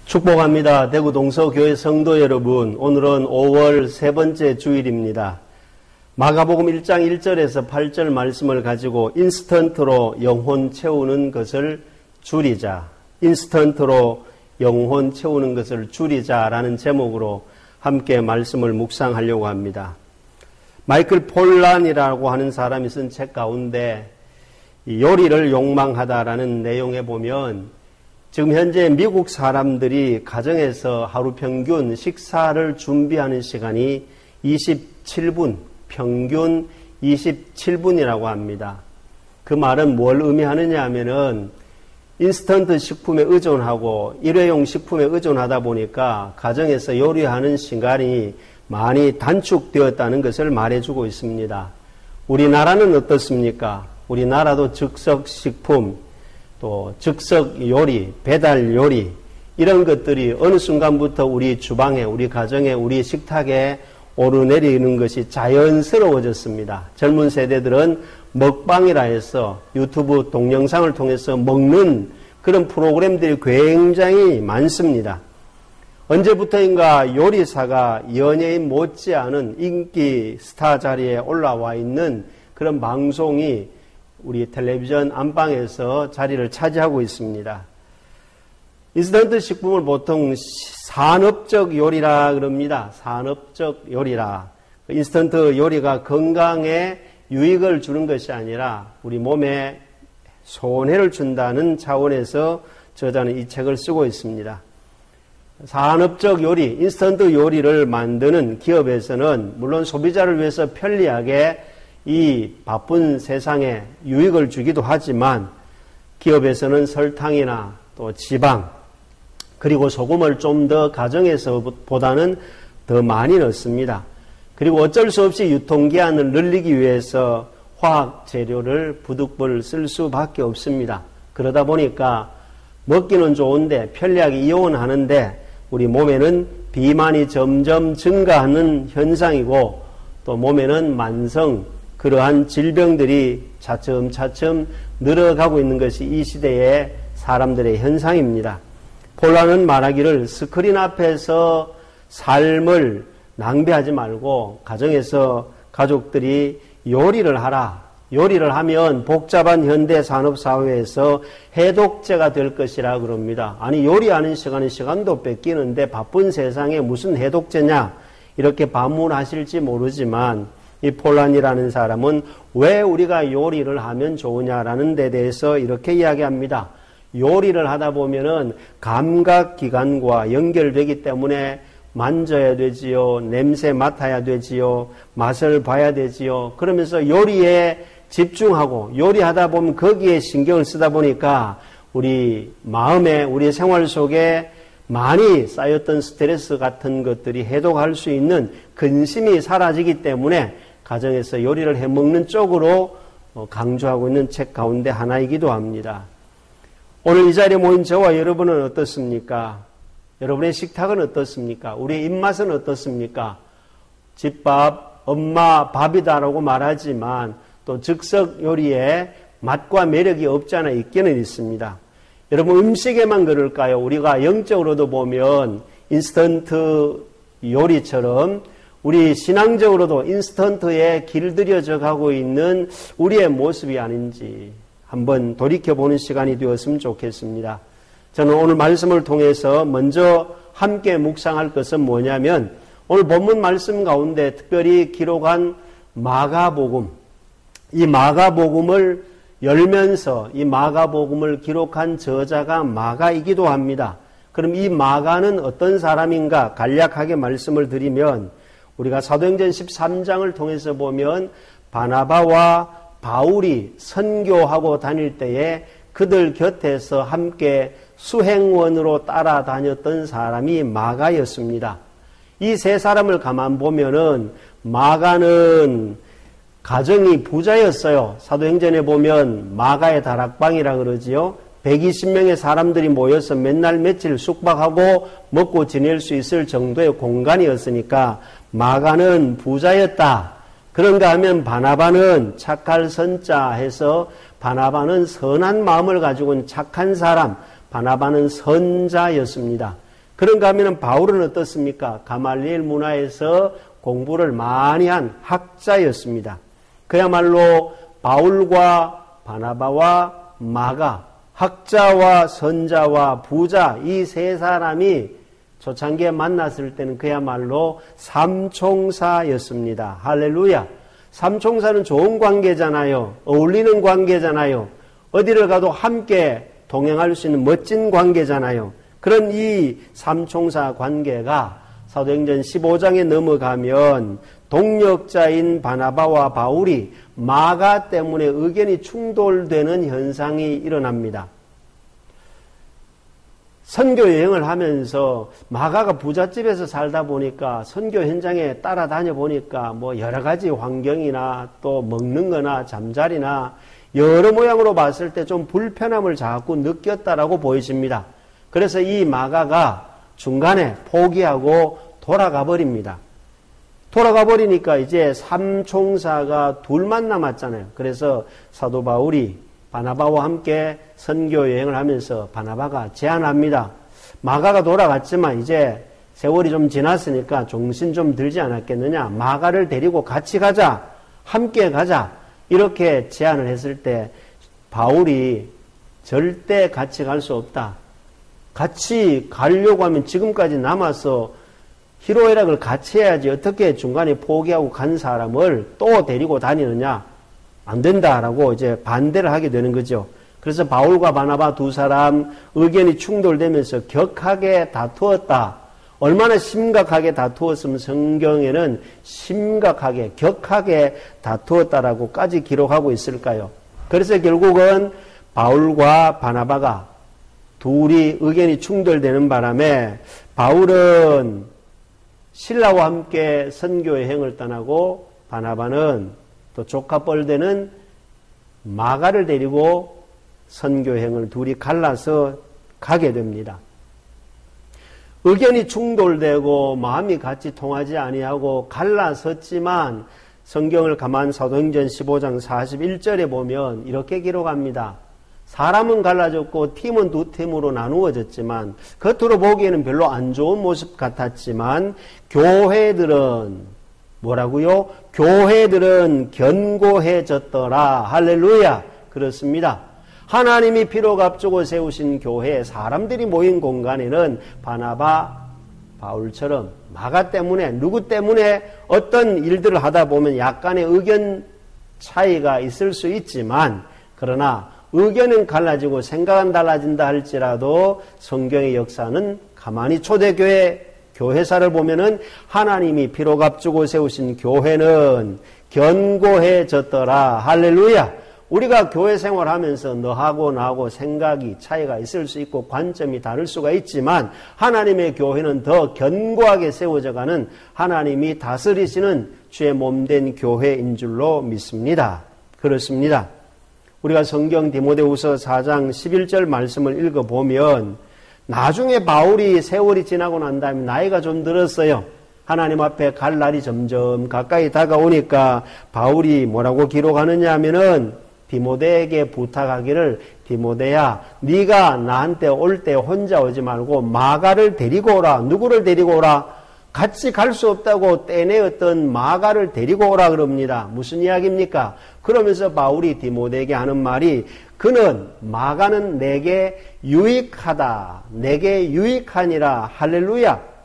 축복합니다. 대구 동서교회 성도 여러분, 오늘은 5월 세 번째 주일입니다. 마가복음 1장 1절에서 8절 말씀을 가지고 인스턴트로 영혼 채우는 것을 줄이자, 인스턴트로 영혼 채우는 것을 줄이자라는 제목으로 함께 말씀을 묵상하려고 합니다. 마이클 폴란이라고 하는 사람이 쓴 책 가운데 요리를 욕망하다라는 내용에 보면 지금 현재 미국 사람들이 가정에서 하루 평균 식사를 준비하는 시간이 27분, 평균 27분이라고 합니다. 그 말은 뭘 의미하느냐 하면은 인스턴트 식품에 의존하고 일회용 식품에 의존하다 보니까 가정에서 요리하는 시간이 많이 단축되었다는 것을 말해주고 있습니다. 우리나라는 어떻습니까? 우리나라도 즉석식품, 또 즉석 요리, 배달 요리 이런 것들이 어느 순간부터 우리 주방에, 우리 가정에, 우리 식탁에 오르내리는 것이 자연스러워졌습니다. 젊은 세대들은 먹방이라 해서 유튜브 동영상을 통해서 먹는 그런 프로그램들이 굉장히 많습니다. 언제부터인가 요리사가 연예인 못지않은 인기 스타 자리에 올라와 있는 그런 방송이 우리 텔레비전 안방에서 자리를 차지하고 있습니다. 인스턴트 식품을 보통 산업적 요리라 그럽니다. 산업적 요리라. 인스턴트 요리가 건강에 유익을 주는 것이 아니라 우리 몸에 손해를 준다는 차원에서 저자는 이 책을 쓰고 있습니다. 산업적 요리, 인스턴트 요리를 만드는 기업에서는 물론 소비자를 위해서 편리하게 이 바쁜 세상에 유익을 주기도 하지만 기업에서는 설탕이나 또 지방 그리고 소금을 좀 더 가정에서보다는 더 많이 넣습니다. 그리고 어쩔 수 없이 유통기한을 늘리기 위해서 화학 재료를 부득불 쓸 수밖에 없습니다. 그러다 보니까 먹기는 좋은데 편리하게 이용은 하는데 우리 몸에는 비만이 점점 증가하는 현상이고 또 몸에는 만성 그러한 질병들이 차츰차츰 늘어가고 있는 것이 이 시대의 사람들의 현상입니다. 폴란은 말하기를 스크린 앞에서 삶을 낭비하지 말고 가정에서 가족들이 요리를 하라. 요리를 하면 복잡한 현대 산업 사회에서 해독제가 될 것이라 그럽니다. 아니 요리하는 시간은 시간도 뺏기는데 바쁜 세상에 무슨 해독제냐 이렇게 반문하실지 모르지만 이 폴란이라는 사람은 왜 우리가 요리를 하면 좋으냐라는 데 대해서 이렇게 이야기합니다. 요리를 하다 보면은 감각기관과 연결되기 때문에 만져야 되지요. 냄새 맡아야 되지요. 맛을 봐야 되지요. 그러면서 요리에 집중하고 요리하다 보면 거기에 신경을 쓰다 보니까 우리 마음에 우리 생활 속에 많이 쌓였던 스트레스 같은 것들이 해독할 수 있는 근심이 사라지기 때문에 가정에서 요리를 해먹는 쪽으로 강조하고 있는 책 가운데 하나이기도 합니다. 오늘 이 자리에 모인 저와 여러분은 어떻습니까? 여러분의 식탁은 어떻습니까? 우리의 입맛은 어떻습니까? 집밥, 엄마 밥이다라고 말하지만 또 즉석 요리에 맛과 매력이 없지 않아 있기는 있습니다. 여러분 음식에만 그럴까요? 우리가 영적으로도 보면 인스턴트 요리처럼 우리 신앙적으로도 인스턴트에 길들여져 가고 있는 우리의 모습이 아닌지 한번 돌이켜보는 시간이 되었으면 좋겠습니다. 저는 오늘 말씀을 통해서 먼저 함께 묵상할 것은 뭐냐면 오늘 본문 말씀 가운데 특별히 기록한 마가복음, 이 마가복음을 열면서 이 마가복음을 기록한 저자가 마가이기도 합니다. 그럼 이 마가는 어떤 사람인가 간략하게 말씀을 드리면 우리가 사도행전 13장을 통해서 보면 바나바와 바울이 선교하고 다닐 때에 그들 곁에서 함께 수행원으로 따라다녔던 사람이 마가였습니다. 이 세 사람을 가만 보면은 마가는 가정이 부자였어요. 사도행전에 보면 마가의 다락방이라 그러지요. 120명의 사람들이 모여서 맨날 며칠 숙박하고 먹고 지낼 수 있을 정도의 공간이었으니까 마가는 부자였다. 그런가 하면 바나바는 착할 선자 해서 바나바는 선한 마음을 가지고 온 착한 사람, 바나바는 선자였습니다. 그런가 하면 바울은 어떻습니까? 가말리엘 문화에서 공부를 많이 한 학자였습니다. 그야말로 바울과 바나바와 마가, 학자와 선자와 부자 이 세 사람이 초창기에 만났을 때는 그야말로 삼총사였습니다. 할렐루야. 삼총사는 좋은 관계잖아요. 어울리는 관계잖아요. 어디를 가도 함께 동행할 수 있는 멋진 관계잖아요. 그런 이 삼총사 관계가 사도행전 15장에 넘어가면 동력자인 바나바와 바울이 마가 때문에 의견이 충돌되는 현상이 일어납니다. 선교 여행을 하면서 마가가 부잣집에서 살다 보니까 선교 현장에 따라다녀 보니까 뭐 여러 가지 환경이나 또 먹는 거나 잠자리나 여러 모양으로 봤을 때 좀 불편함을 자꾸 느꼈다라고 보여집니다. 그래서 이 마가가 중간에 포기하고 돌아가 버립니다. 돌아가 버리니까 이제 삼총사가 둘만 남았잖아요. 그래서 사도 바울이 바나바와 함께 선교 여행을 하면서 바나바가 제안합니다. 마가가 돌아갔지만 이제 세월이 좀 지났으니까 정신 좀 들지 않았겠느냐. 마가를 데리고 같이 가자. 함께 가자. 이렇게 제안을 했을 때 바울이 절대 같이 갈 수 없다. 같이 가려고 하면 지금까지 남아서 희로애락을 같이 해야지 어떻게 중간에 포기하고 간 사람을 또 데리고 다니느냐. 안 된다라고 이제 반대를 하게 되는 거죠. 그래서 바울과 바나바 두 사람 의견이 충돌되면서 격하게 다투었다. 얼마나 심각하게 다투었으면 성경에는 심각하게 격하게 다투었다라고까지 기록하고 있을까요? 그래서 결국은 바울과 바나바가 둘이 의견이 충돌되는 바람에 바울은 신라와 함께 선교 여행을 떠나고 바나바는 또 조카뻘되는 마가를 데리고 선교 여행을 둘이 갈라서 가게 됩니다. 의견이 충돌되고 마음이 같이 통하지 아니하고 갈라섰지만 성경을 가만 사도행전 15장 41절에 보면 이렇게 기록합니다. 사람은 갈라졌고 팀은 두 팀으로 나누어졌지만 겉으로 보기에는 별로 안 좋은 모습 같았지만 교회들은 뭐라고요? 교회들은 견고해졌더라. 할렐루야. 그렇습니다. 하나님이 피로 값주고 세우신 교회 사람들이 모인 공간에는 바나바, 바울처럼 마가 때문에 누구 때문에 어떤 일들을 하다 보면 약간의 의견 차이가 있을 수 있지만 그러나 의견은 갈라지고 생각은 달라진다 할지라도 성경의 역사는 가만히 초대교회 교회사를 보면은 하나님이 피로 값주고 세우신 교회는 견고해졌더라. 할렐루야. 우리가 교회 생활하면서 너하고 나하고 생각이 차이가 있을 수 있고 관점이 다를 수가 있지만 하나님의 교회는 더 견고하게 세워져가는 하나님이 다스리시는 주의 몸된 교회인 줄로 믿습니다. 그렇습니다. 우리가 성경 디모데후서 4장 11절 말씀을 읽어보면 나중에 바울이 세월이 지나고 난 다음에 나이가 좀 들었어요. 하나님 앞에 갈 날이 점점 가까이 다가오니까 바울이 뭐라고 기록하느냐 하면은 디모데에게 부탁하기를 디모데야 네가 나한테 올 때 혼자 오지 말고 마가를 데리고 오라. 누구를 데리고 오라? 같이 갈 수 없다고 떼내었던 마가를 데리고 오라 그럽니다. 무슨 이야기입니까? 그러면서 바울이 디모데에게 하는 말이 그는 마가는 내게 유익하다. 내게 유익하니라. 할렐루야.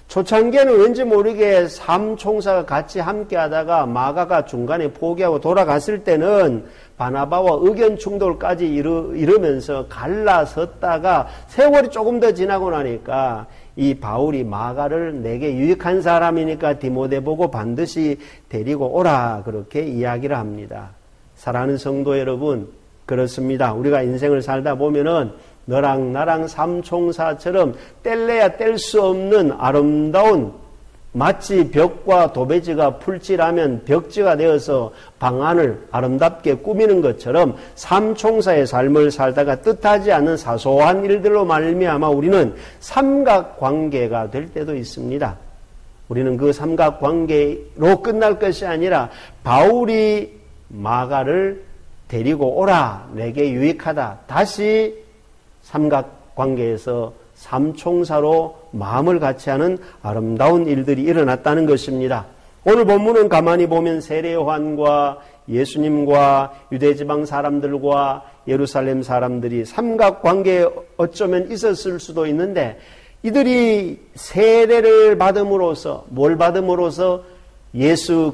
초창기에는 왠지 모르게 삼총사가 같이 함께 하다가 마가가 중간에 포기하고 돌아갔을 때는 바나바와 의견 충돌까지 이르면서 갈라섰다가 세월이 조금 더 지나고 나니까 이 바울이 마가를 내게 유익한 사람이니까 디모데 보고 반드시 데리고 오라 그렇게 이야기를 합니다. 사랑하는 성도 여러분, 그렇습니다. 우리가 인생을 살다 보면은 너랑 나랑 삼총사처럼 뗄래야 뗄 수 없는 아름다운 마치 벽과 도배지가 풀칠하면 벽지가 되어서 방안을 아름답게 꾸미는 것처럼 삼총사의 삶을 살다가 뜻하지 않는 사소한 일들로 말미암아 우리는 삼각관계가 될 때도 있습니다. 우리는 그 삼각관계로 끝날 것이 아니라 바울이 마가를 데리고 오라. 내게 유익하다. 다시 삼각관계에서 삼총사로 마음을 같이 하는 아름다운 일들이 일어났다는 것입니다. 오늘 본문은 가만히 보면 세례 요한과 예수님과 유대지방 사람들과 예루살렘 사람들이 삼각관계에 어쩌면 있었을 수도 있는데, 이들이 세례를 받음으로써, 뭘 받음으로써? 예수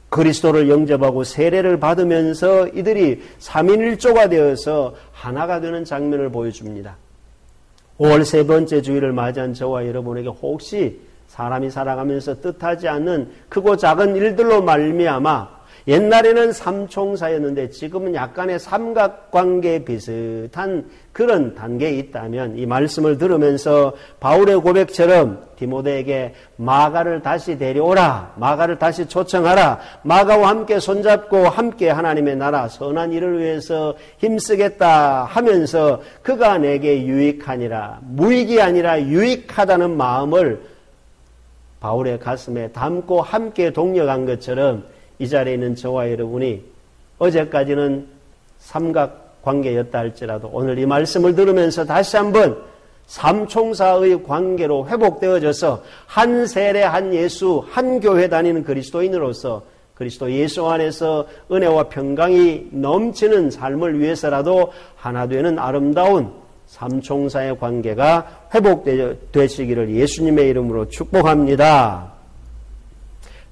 그리스도를 영접하고 세례를 받으면서 이들이 삼위일조가 되어서 하나가 되는 장면을 보여줍니다. 5월 세 번째 주일을 맞이한 저와 여러분에게 혹시 사람이 살아가면서 뜻하지 않는 크고 작은 일들로 말미암아, 옛날에는 삼총사였는데 지금은 약간의 삼각관계 비슷한 그런 단계에 있다면, 이 말씀을 들으면서 바울의 고백처럼 디모데에게 마가를 다시 데려오라, 마가를 다시 초청하라, 마가와 함께 손잡고 함께 하나님의 나라 선한 일을 위해서 힘쓰겠다 하면서 그가 내게 유익하니라, 무익이 아니라 유익하다는 마음을 바울의 가슴에 담고 함께 동력한 것처럼, 이 자리에 있는 저와 여러분이 어제까지는 삼각관계였다 할지라도 오늘 이 말씀을 들으면서 다시 한번 삼총사의 관계로 회복되어져서 한 세례, 한 예수, 한 교회 다니는 그리스도인으로서 그리스도 예수 안에서 은혜와 평강이 넘치는 삶을 위해서라도 하나 되는 아름다운 삼총사의 관계가 회복되시기를 예수님의 이름으로 축복합니다.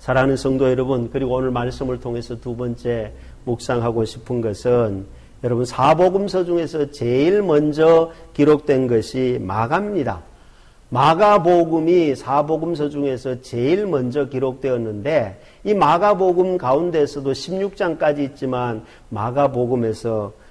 사랑하는 성도 여러분, 그리고 오늘 말씀을 통해서 두 번째 묵상하고 싶은 것은, 여러분, 사복음서 중에서 제일 먼저 기록된 것이 마가입니다. 마가복음이 사복음서 중에서 제일 먼저 기록되었는데, 이 마가복음 가운데서도 16장까지 있지만 마가복음에서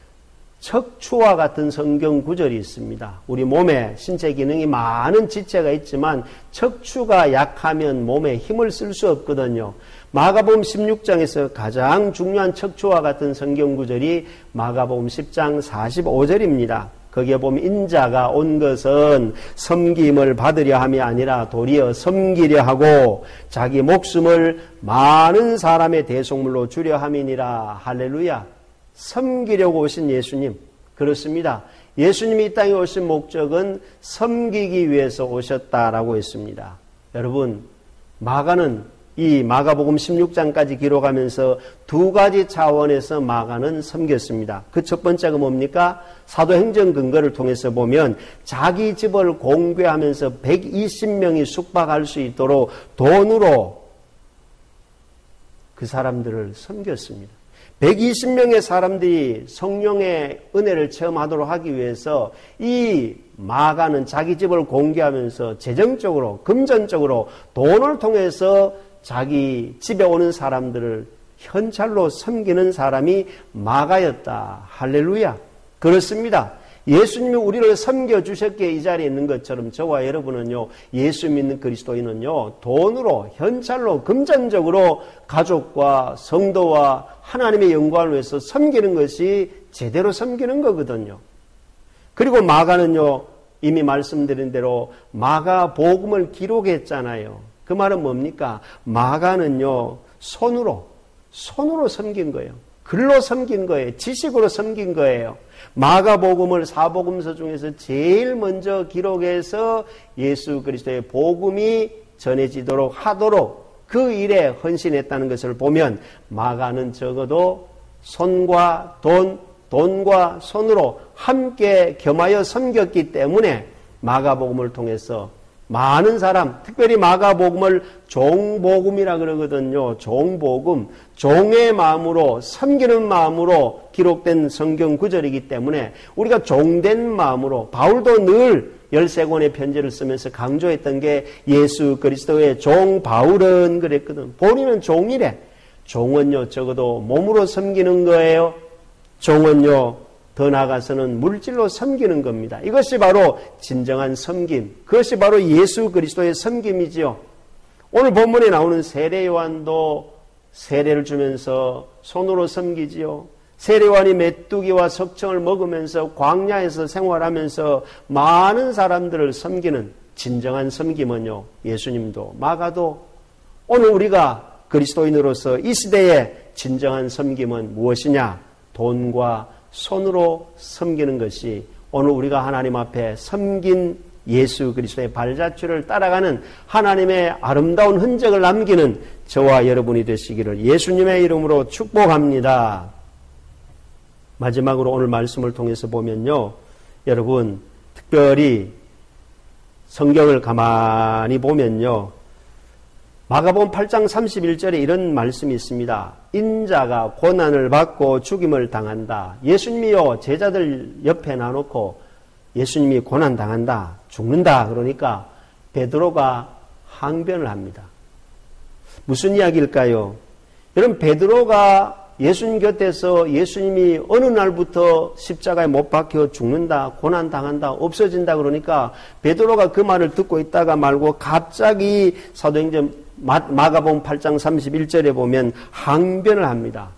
척추와 같은 성경 구절이 있습니다. 우리 몸에 신체 기능이 많은 지체가 있지만 척추가 약하면 몸에 힘을 쓸 수 없거든요. 마가복음 16장에서 가장 중요한 척추와 같은 성경 구절이 마가복음 10장 45절입니다. 거기에 보면 인자가 온 것은 섬김을 받으려 함이 아니라 도리어 섬기려 하고 자기 목숨을 많은 사람의 대속물로 주려 함이니라. 할렐루야. 섬기려고 오신 예수님, 그렇습니다. 예수님이 이 땅에 오신 목적은 섬기기 위해서 오셨다라고 했습니다. 여러분, 마가는 이 마가복음 16장까지 기록하면서 두 가지 차원에서 마가는 섬겼습니다. 그 첫 번째가 뭡니까? 사도행전 근거를 통해서 보면 자기 집을 공개하면서 120명이 숙박할 수 있도록 돈으로 그 사람들을 섬겼습니다. 120명의 사람들이 성령의 은혜를 체험하도록 하기 위해서 이 마가는 자기 집을 공개하면서 재정적으로, 금전적으로 돈을 통해서 자기 집에 오는 사람들을 현찰로 섬기는 사람이 마가였다. 할렐루야. 그렇습니다. 예수님이 우리를 섬겨주셨기에 이 자리에 있는 것처럼 저와 여러분은요, 예수 믿는 그리스도인은요, 돈으로, 현찰로, 금전적으로 가족과 성도와 하나님의 영광을 위해서 섬기는 것이 제대로 섬기는 거거든요. 그리고 마가는요, 이미 말씀드린 대로 마가복음을 기록했잖아요. 그 말은 뭡니까? 마가는요, 손으로 섬긴 거예요. 글로 섬긴 거예요. 지식으로 섬긴 거예요. 마가복음을 사복음서 중에서 제일 먼저 기록해서 예수 그리스도의 복음이 전해지도록 하도록 그 일에 헌신했다는 것을 보면 마가는 적어도 손과 돈, 돈과 손으로 함께 겸하여 섬겼기 때문에 마가복음을 통해서 많은 사람, 특별히 마가복음을 종복음이라 그러거든요. 종복음, 종의 마음으로, 섬기는 마음으로 기록된 성경 구절이기 때문에 우리가 종된 마음으로, 바울도 늘 13권의 편지를 쓰면서 강조했던 게 예수 그리스도의 종 바울은 그랬거든. 본인은 종이래. 종은요, 적어도 몸으로 섬기는 거예요. 종은요, 더 나아가서는 물질로 섬기는 겁니다. 이것이 바로 진정한 섬김, 그것이 바로 예수 그리스도의 섬김이지요. 오늘 본문에 나오는 세례 요한도 세례를 주면서 손으로 섬기지요. 세례 요한이 메뚜기와 석청을 먹으면서 광야에서 생활하면서 많은 사람들을 섬기는 진정한 섬김은요, 예수님도 마가도, 오늘 우리가 그리스도인으로서 이 시대의 진정한 섬김은 무엇이냐? 돈과 손으로 섬기는 것이 오늘 우리가 하나님 앞에 섬긴 예수 그리스도의 발자취를 따라가는 하나님의 아름다운 흔적을 남기는 저와 여러분이 되시기를 예수님의 이름으로 축복합니다. 마지막으로 오늘 말씀을 통해서 보면요, 여러분 특별히 성경을 가만히 보면요, 마가복음 8장 31절에 이런 말씀이 있습니다. 인자가 고난을 받고 죽임을 당한다. 예수님이요, 제자들 옆에 놔놓고 예수님이 고난 당한다, 죽는다 그러니까 베드로가 항변을 합니다. 무슨 이야기일까요? 여러분, 베드로가 예수님 곁에서 예수님이 어느 날부터 십자가에 못 박혀 죽는다, 고난 당한다, 없어진다 그러니까 베드로가 그 말을 듣고 있다가 말고 갑자기 사도행전 마가복음 8장 31절에 보면 항변을 합니다.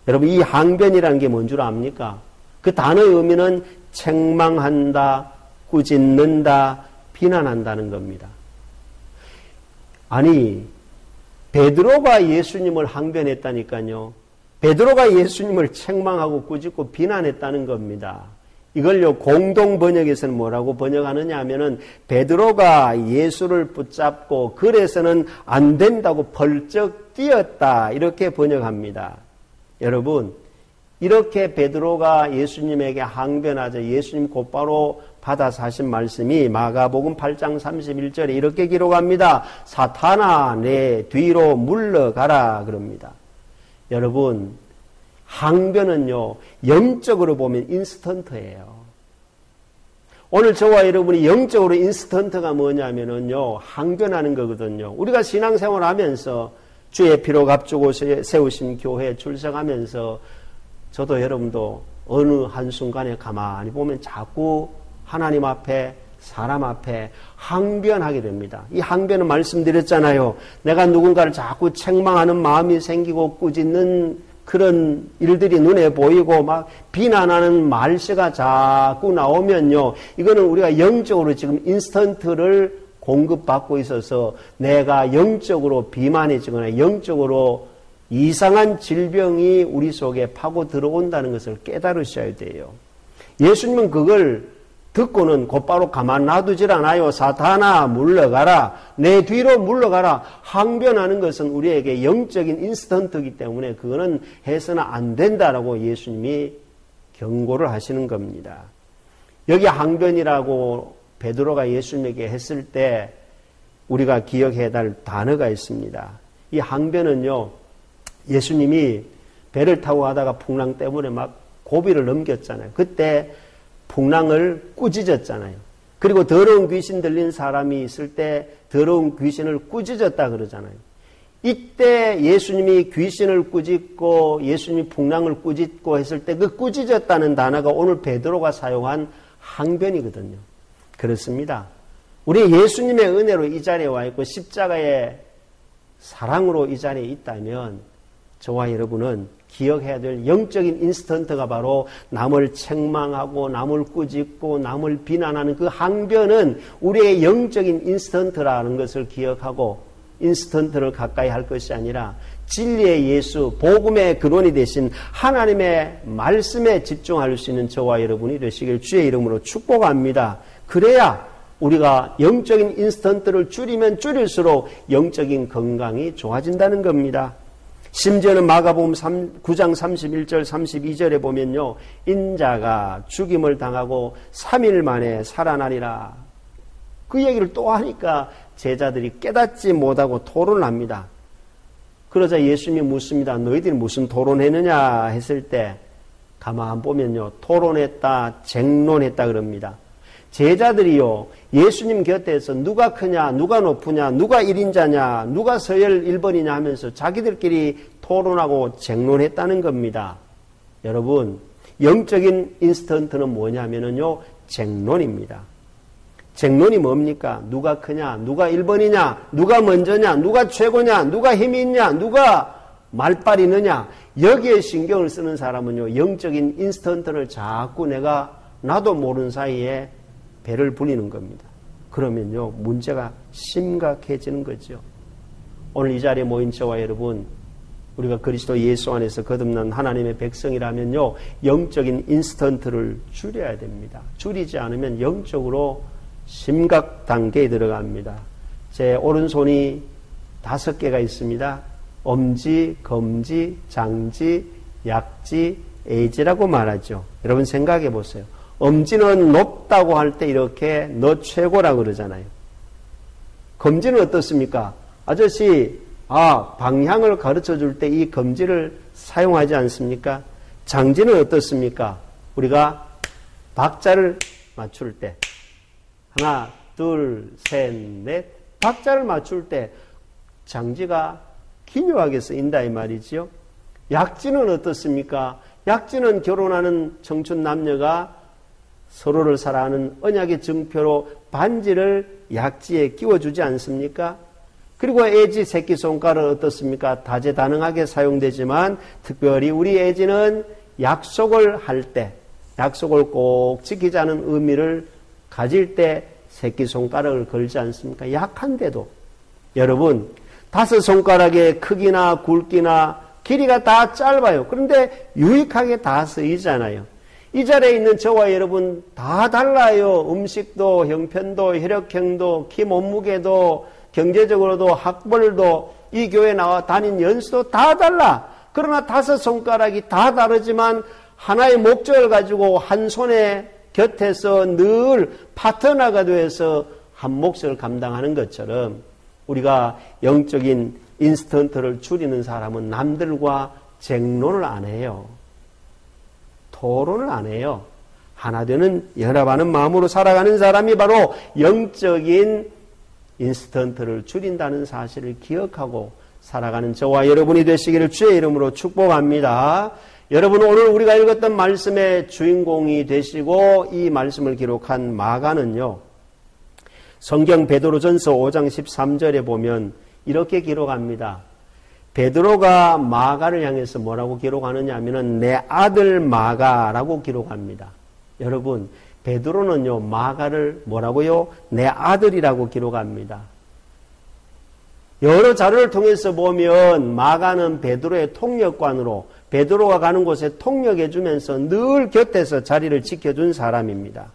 여러분, 이 항변이라는 게 뭔 줄 압니까? 그 단어의 의미는 책망한다, 꾸짖는다, 비난한다는 겁니다. 아니, 베드로가 예수님을 항변했다니까요. 베드로가 예수님을 책망하고 꾸짖고 비난했다는 겁니다. 이걸요, 공동 번역에서는 뭐라고 번역하느냐 하면은 베드로가 예수를 붙잡고 그래서는 안 된다고 벌쩍 뛰었다, 이렇게 번역합니다. 여러분, 이렇게 베드로가 예수님에게 항변하자 예수님 곧바로 받아서 하신 말씀이 마가복음 8장 31절에 이렇게 기록합니다. 사탄아, 내 뒤로 물러가라 그럽니다. 여러분, 항변은요, 영적으로 보면 인스턴트예요. 오늘 저와 여러분이 영적으로 인스턴트가 뭐냐면요, 항변하는 거거든요. 우리가 신앙생활 하면서 주의 피로 값주고 세우신 교회에 출석하면서 저도 여러분도 어느 한순간에 가만히 보면 자꾸 하나님 앞에, 사람 앞에 항변하게 됩니다. 이 항변은 말씀드렸잖아요. 내가 누군가를 자꾸 책망하는 마음이 생기고 꾸짖는 그런 일들이 눈에 보이고 막 비난하는 말씨가 자꾸 나오면요, 이거는 우리가 영적으로 지금 인스턴트를 공급받고 있어서 내가 영적으로 비만해지거나 영적으로 이상한 질병이 우리 속에 파고 들어온다는 것을 깨달으셔야 돼요. 예수님은 그걸 듣고는 곧바로 가만 놔두질 않아요. 사탄아, 물러가라. 내 뒤로 물러가라. 항변하는 것은 우리에게 영적인 인스턴트이기 때문에 그거는 해서는 안 된다라고 예수님이 경고를 하시는 겁니다. 여기 항변이라고 베드로가 예수님에게 했을 때 우리가 기억해야 할 단어가 있습니다. 이 항변은요, 예수님이 배를 타고 가다가 풍랑 때문에 막 고비를 넘겼잖아요. 그때 풍랑을 꾸짖었잖아요. 그리고 더러운 귀신 들린 사람이 있을 때 더러운 귀신을 꾸짖었다 그러잖아요. 이때 예수님이 귀신을 꾸짖고 예수님이 풍랑을 꾸짖고 했을 때 그 꾸짖었다는 단어가 오늘 베드로가 사용한 항변이거든요. 그렇습니다. 우리 예수님의 은혜로 이 자리에 와 있고 십자가의 사랑으로 이 자리에 있다면 저와 여러분은 기억해야 될 영적인 인스턴트가 바로 남을 책망하고 남을 꾸짖고 남을 비난하는 그 항변은 우리의 영적인 인스턴트라는 것을 기억하고 인스턴트를 가까이 할 것이 아니라 진리의 예수, 복음의 근원이 되신 하나님의 말씀에 집중할 수 있는 저와 여러분이 되시길 주의 이름으로 축복합니다. 그래야 우리가 영적인 인스턴트를 줄이면 줄일수록 영적인 건강이 좋아진다는 겁니다. 심지어는 마가복음 9장 31절 32절에 보면요, 인자가 죽임을 당하고 3일 만에 살아나리라. 그 얘기를 또 하니까 제자들이 깨닫지 못하고 토론을 합니다. 그러자 예수님이 묻습니다. 너희들이 무슨 토론했느냐 했을 때 가만 보면요, 토론했다, 쟁론했다 그럽니다. 제자들이요, 예수님 곁에서 누가 크냐, 누가 높으냐, 누가 1인자냐, 누가 서열 1번이냐 하면서 자기들끼리 토론하고 쟁론했다는 겁니다. 여러분, 영적인 인스턴트는 뭐냐면요, 쟁론입니다. 쟁론이 뭡니까? 누가 크냐, 누가 1번이냐, 누가 먼저냐, 누가 최고냐, 누가 힘이 있냐, 누가 말빨이 있느냐, 여기에 신경을 쓰는 사람은요, 영적인 인스턴트를 자꾸 내가 나도 모르는 사이에 배를 불리는 겁니다. 그러면요, 문제가 심각해지는 거죠. 오늘 이 자리에 모인 저와 여러분, 우리가 그리스도 예수 안에서 거듭난 하나님의 백성이라면요, 영적인 인스턴트를 줄여야 됩니다. 줄이지 않으면 영적으로 심각 단계에 들어갑니다. 제 오른손이 5개가 있습니다. 엄지, 검지, 장지, 약지, 애지라고 말하죠. 여러분 생각해 보세요. 엄지는 높다고 할 때 이렇게 너 최고라고 그러잖아요. 검지는 어떻습니까? 아저씨, 방향을 가르쳐 줄 때 이 검지를 사용하지 않습니까? 장지는 어떻습니까? 우리가 박자를 맞출 때, 하나, 둘, 셋, 넷, 박자를 맞출 때 장지가 기묘하게 쓰인다 이 말이지요. 약지는 어떻습니까? 약지는 결혼하는 청춘 남녀가 서로를 사랑하는 언약의 증표로 반지를 약지에 끼워주지 않습니까? 그리고 애지 새끼손가락은 어떻습니까? 다재다능하게 사용되지만 특별히 우리 애지는 약속을 할 때, 약속을 꼭 지키자는 의미를 가질 때 새끼손가락을 걸지 않습니까? 약한데도. 여러분, 5손가락의 크기나 굵기나 길이가 다 짧아요. 그런데 유익하게 다 쓰이잖아요. 이 자리에 있는 저와 여러분 다 달라요. 음식도, 형편도, 혈액형도, 키 몸무게도, 경제적으로도, 학벌도, 이 교회 나와 다닌 연수도 다 달라. 그러나 5손가락이 다 다르지만 하나의 목적을 가지고 한 손에 곁에서 늘 파트너가 되어서 한 몫을 감당하는 것처럼 우리가 영적인 인스턴트를 줄이는 사람은 남들과 쟁론을 안 해요. 토론을 안 해요. 하나 되는 연합하는 마음으로 살아가는 사람이 바로 영적인 인스턴트를 줄인다는 사실을 기억하고 살아가는 저와 여러분이 되시기를 주의 이름으로 축복합니다. 여러분, 오늘 우리가 읽었던 말씀의 주인공이 되시고 이 말씀을 기록한 마가는요, 성경 베드로전서 5장 13절에 보면 이렇게 기록합니다. 베드로가 마가를 향해서 뭐라고 기록하느냐 하면은 내 아들 마가라고 기록합니다. 여러분, 베드로는요 마가를 뭐라고요? 내 아들이라고 기록합니다. 여러 자료를 통해서 보면 마가는 베드로의 통역관으로 베드로가 가는 곳에 통역해 주면서 늘 곁에서 자리를 지켜준 사람입니다.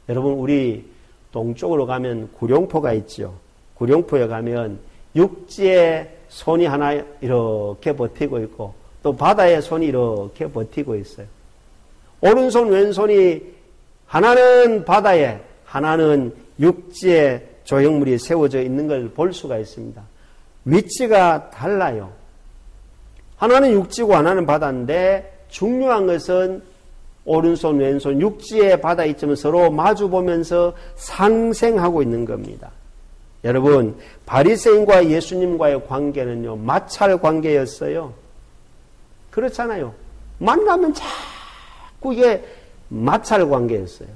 여러분, 우리 동쪽으로 가면 구룡포가 있죠. 구룡포에 가면 육지에 손이 하나 이렇게 버티고 있고 또 바다에 손이 이렇게 버티고 있어요. 오른손 왼손이 하나는 바다에 하나는 육지에 조형물이 세워져 있는 걸 볼 수가 있습니다. 위치가 달라요. 하나는 육지고 하나는 바다인데 중요한 것은 오른손 왼손 육지에 바다에 있지만 서로 마주 보면서 상생하고 있는 겁니다. 여러분, 바리새인과 예수님과의 관계는요 마찰 관계였어요. 그렇잖아요. 만나면 자꾸 이게 마찰 관계였어요.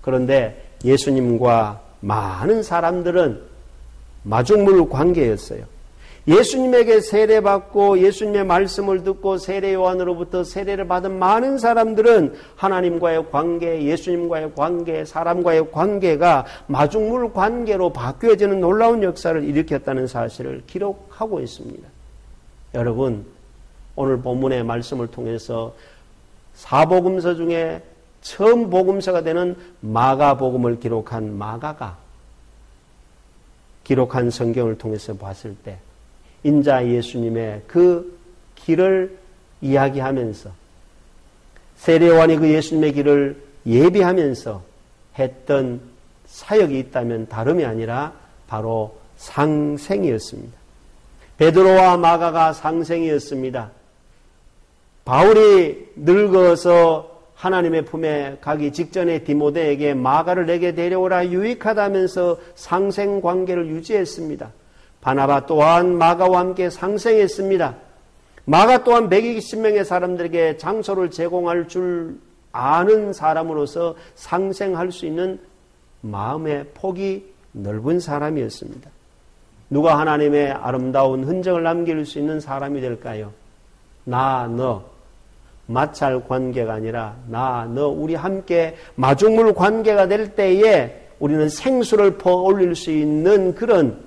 그런데 예수님과 많은 사람들은 마중물 관계였어요. 예수님에게 세례받고 예수님의 말씀을 듣고 세례 요한으로부터 세례를 받은 많은 사람들은 하나님과의 관계, 예수님과의 관계, 사람과의 관계가 마중물 관계로 바뀌어지는 놀라운 역사를 일으켰다는 사실을 기록하고 있습니다. 여러분, 오늘 본문의 말씀을 통해서 사복음서 중에 처음 복음서가 되는 마가복음을 기록한 마가가 기록한 성경을 통해서 봤을 때 인자 예수님의 그 길을 이야기하면서 세례요한이 그 예수님의 길을 예비하면서 했던 사역이 있다면 다름이 아니라 바로 상생이었습니다. 베드로와 마가가 상생이었습니다. 바울이 늙어서 하나님의 품에 가기 직전에 디모데에게 마가를 내게 데려오라 유익하다면서 상생관계를 유지했습니다. 바나바 또한 마가와 함께 상생했습니다. 마가 또한 120명의 사람들에게 장소를 제공할 줄 아는 사람으로서 상생할 수 있는 마음의 폭이 넓은 사람이었습니다. 누가 하나님의 아름다운 흔적을 남길 수 있는 사람이 될까요? 나, 너. 마찰 관계가 아니라 나, 너, 우리 함께 마중물 관계가 될 때에 우리는 생수를 퍼 올릴 수 있는 그런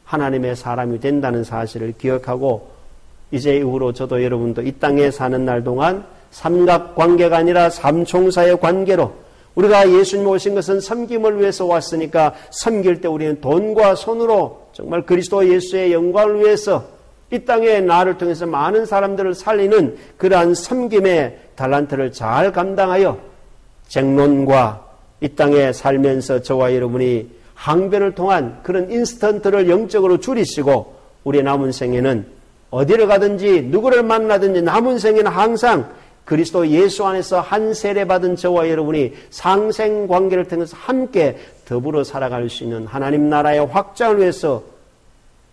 하나님의 사람이 된다는 사실을 기억하고 이제 이후로 저도 여러분도 이 땅에 사는 날 동안 삼각관계가 아니라 삼총사의 관계로 우리가 예수님 오신 것은 섬김을 위해서 왔으니까 섬길 때 우리는 돈과 손으로 정말 그리스도 예수의 영광을 위해서 이 땅에 나를 통해서 많은 사람들을 살리는 그러한 섬김의 달란트를 잘 감당하여 쟁론과 이 땅에 살면서 저와 여러분이 항변을 통한 그런 인스턴트를 영적으로 줄이시고 우리의 남은 생에는 어디를 가든지 누구를 만나든지 남은 생에는 항상 그리스도 예수 안에서 한 세례 받은 저와 여러분이 상생 관계를 통해서 함께 더불어 살아갈 수 있는 하나님 나라의 확장을 위해서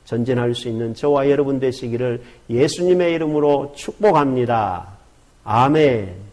전진할 수 있는 저와 여러분 되시기를 예수님의 이름으로 축복합니다. 아멘.